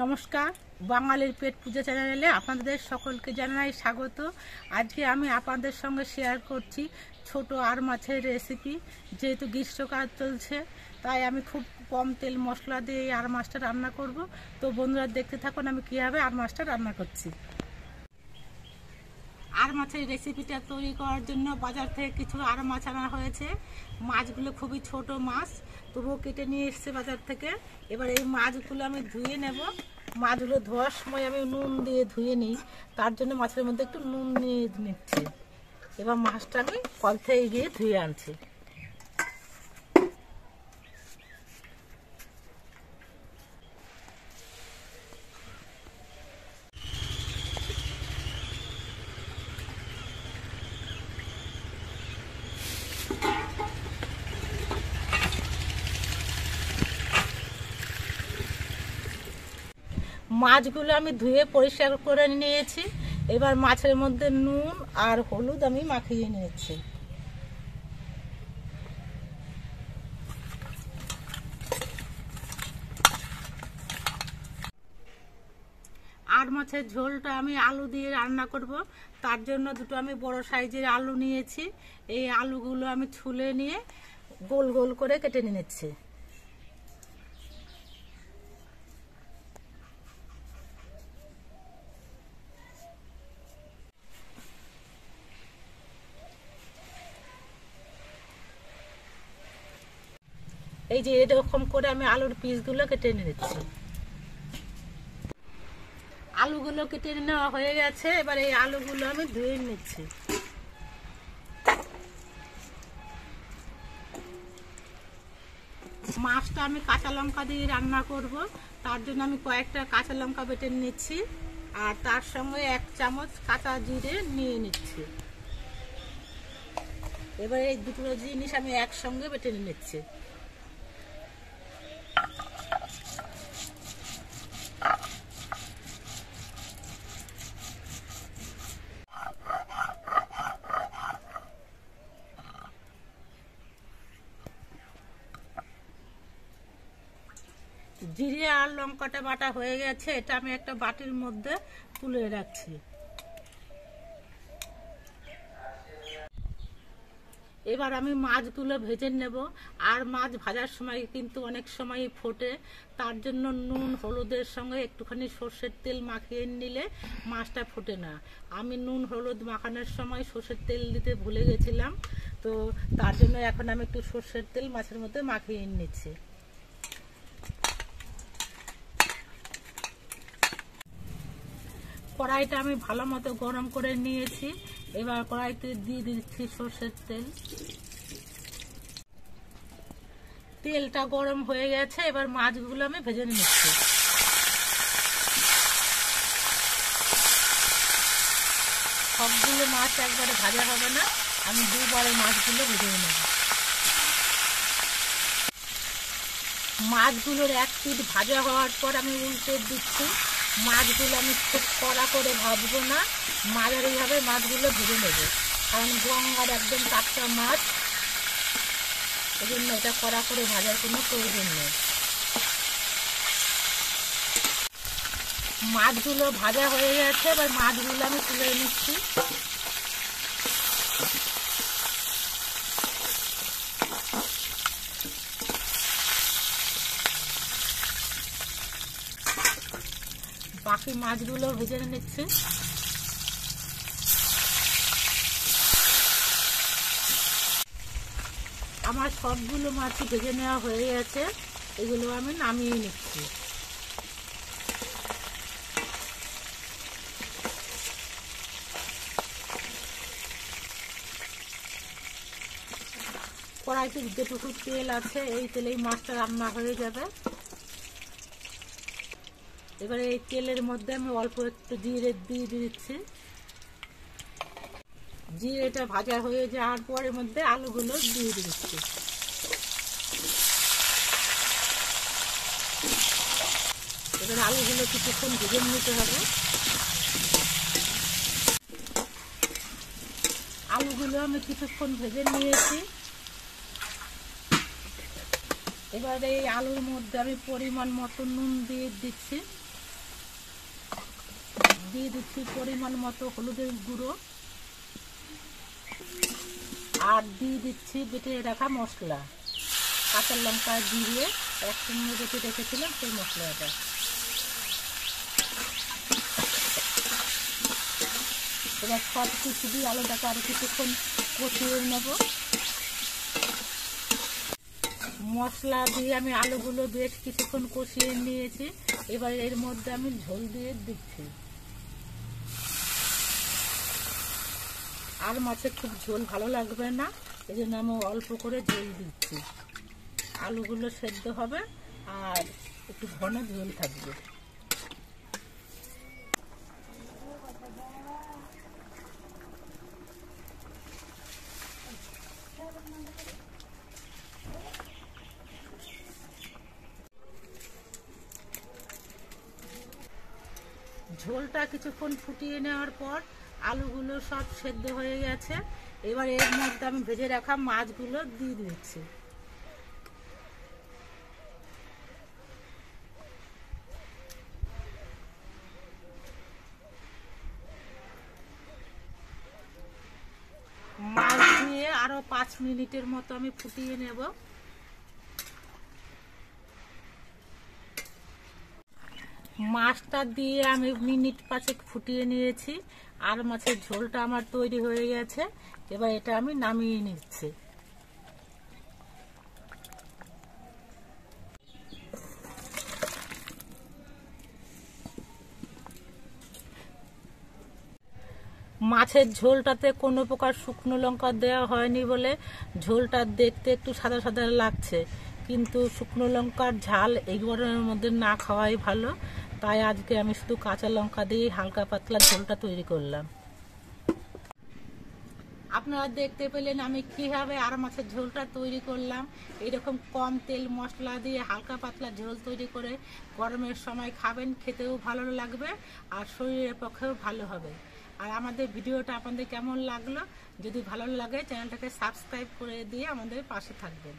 নমস্কার, বাঙালির পেট পূজা চ্যানেলে আপনাদের সকলকে জানাই স্বাগত। আজকে আমি আপনাদের সঙ্গে শেয়ার করছি ছোট আর মাছের রেসিপি। যেহেতু গ্রীষ্মকাল চলছে, তাই আমি খুব কম তেল মশলা দিয়ে এই আর মাছটা রান্না করব। তো বন্ধুরা, দেখতে থাকুন আমি কীভাবে আর মাছটা রান্না করছি। আর মাছের রেসিপিটা তৈরি করার জন্য বাজার থেকে কিছু আর মাছ আনা হয়েছে। মাছগুলো খুবই ছোট মাছ, তবুও কেটে নিয়ে এসছে বাজার থেকে। এবার এই মাছগুলো আমি ধুয়ে নেব। মাছগুলো ধোয়ার সময় আমি নুন দিয়ে ধুয়ে নিই, তার জন্য মাছের মধ্যে একটু নুন নিয়ে নিচ্ছি। এবার মাছটা আমি কল থেকে গিয়ে ধুয়ে আনছি। মাছগুলো আমি ধুয়ে পরিষ্কার করে নিয়েছি। এবার মাছের মধ্যে নুন আর হলুদ আমি মাখিয়ে নিয়েছি। আর মাছের ঝোলটা আমি আলু দিয়ে রান্না করব। তার জন্য দুটো আমি বড় সাইজের আলু নিয়েছি। এই আলুগুলো আমি ছুলে নিয়ে গোল গোল করে কেটে নিয়েছি। এই যে এরকম করে আমি আলুর পিসগুলো কেটে নিচ্ছি। আলুগুলো কেটে নেওয়া হয়ে গেছে। এবার এই আলুগুলো আমি ধুয়ে নিচ্ছি। মাছটা আমি কাঁচা লঙ্কা দিয়ে রান্না করব। তার জন্য আমি কয়েকটা কাঁচা লঙ্কা বেটে নিচ্ছি, আর তার সঙ্গে 1 চামচ কাঁচা জিরে নিয়ে নিচ্ছি। এবার এই দুটো জিনিস আমি একসঙ্গে বেটে নিচ্ছি। জিরে আর লঙ্কাটা বাটা হয়ে গেছে। এটা আমি একটা বাটির মধ্যে তুলে রাখছি। এবার আমি মাছগুলো ভেজে নেব। আর মাছ ভাজার সময় কিন্তু অনেক সময় ফোটে, তার জন্য নুন হলুদের সঙ্গে একটুখানি সর্ষের তেল মাখিয়ে নিলে মাছটা ফোটে না। আমি নুন হলুদ মাখানোর সময় সর্ষের তেল দিতে ভুলে গেছিলাম, তো তার জন্য এখন আমি একটু সর্ষের তেল মাছের মধ্যে মাখিয়ে নিচ্ছি। কড়াইটা আমি ভালো মতো গরম করে নিয়েছি। এবার কড়াইতে দিয়ে দিচ্ছি সর্ষের তেল। তেলটা গরম হয়ে গেছে। এবার মাছগুলো আমি ভেজে নিচ্ছি। সবগুলো মাছ একবারে ভাজা হবে না, আমি দুবারে মাছগুলো ভেজে নেব। মাছগুলোর এক পিঠ ভাজা হওয়ার পর আমি উল্টে দিচ্ছি। মাছগুলো আমি খুব কড়া করে ভাজবো না, মাঝারিভাবে মাছগুলো ভেজে নেব, কারণ গঙ্গার একদম টাটকা মাছ, এজন্য এটা কড়া করে ভাজার কোনো প্রয়োজন নেই। মাছগুলো ভাজা হয়ে গেছে। এবার মাছগুলো আমি তুলে নিচ্ছি। বাকি মাছগুলো ভেজে নিচ্ছি। আমার সবগুলো মাছই ভেজে নেওয়া হয়ে গেছে। এগুলো আমি নামিয়ে নিচ্ছি। কড়াইতে যেটুকু তেল আছে এই তেলেই মাছটা রান্না হয়ে যাবে। এবারে এই তেলের মধ্যে আমি অল্প একটু জিরে দিয়ে দিচ্ছি। জিরেটা ভাজা হয়ে যাওয়ার পর এর মধ্যে আলুগুলো দিয়ে দিচ্ছি। এবার আলুগুলো কিছুক্ষণ ভেজে নিতে হবে। আলুগুলো আমি কিছুক্ষণ ভেজে নিয়েছি। এবার এই আলুর মধ্যে আমি পরিমাণ মতো নুন দিয়ে দিচ্ছি। দিয়ে দিচ্ছি পরিমাণ মতো হলুদের গুঁড়ো, আর দিয়ে দিচ্ছি বেটে রাখা মশলা, কাঁচা লঙ্কা দিয়ে একসঙ্গে বেটে রেখেছিলাম সেই মশলাটা। এবার সব কিছু দিয়ে আলুটাকে আরো কিছুক্ষণ কষিয়ে নেব। মশলা দিয়ে আমি আলুগুলো বেশ কিছুক্ষণ কষিয়ে নিয়েছি। এবার এর মধ্যে আমি ঝোল দিয়ে দিচ্ছি। আর মাছের খুব ঝোল ভালো লাগবে না, এই জন্য আমি অল্প করে ঝোল দিচ্ছি। আলুগুলো সেদ্ধ হবে আর একটু ঘন ঝোল থাকবে। ঝোলটা কিছুক্ষণ ফুটিয়ে নেওয়ার পর আলুগুলো সব সেদ্ধ হয়ে গেছে। এবার এর মধ্যে আমি ভেজে রাখা মাছগুলো দিয়ে দিচ্ছি। মাছ দিয়ে আরো 5 মিনিটের মতো আমি ফুটিয়ে নেব। মাছটা দিয়ে আমি মিনিট 5 ফুটিয়ে নিয়েছি, আর মাছের ঝোলটা আমার তৈরি হয়ে গেছে। এবার এটা আমি নামিয়ে নিচ্ছি। মাছের ঝোলটাতে কোনো প্রকার শুকনো লঙ্কা দেওয়া হয়নি বলে ঝোলটা দেখতে একটু সাদা সাদা লাগছে, কিন্তু শুকনো লঙ্কার ঝাল এই গরমের মধ্যে না খাওয়াই ভালো। তাই আজকে আমি শুধু কাঁচা লঙ্কা দিয়ে হালকা পাতলা ঝোলটা তৈরি করলাম। আপনারা দেখতে পেলেন আমি কিভাবে আর মাছের ঝোলটা তৈরি করলাম। এরকম কম তেল মশলা দিয়ে হালকা পাতলা ঝোল তৈরি করে গরমের সময় খাবেন, খেতেও ভালো লাগবে আর শরীরের পক্ষেও ভালো হবে। আর আমাদের ভিডিওটা আপনাদের কেমন লাগলো, যদি ভালো লাগে চ্যানেলটাকে সাবস্ক্রাইব করে দিয়ে আমাদের পাশে থাকবেন।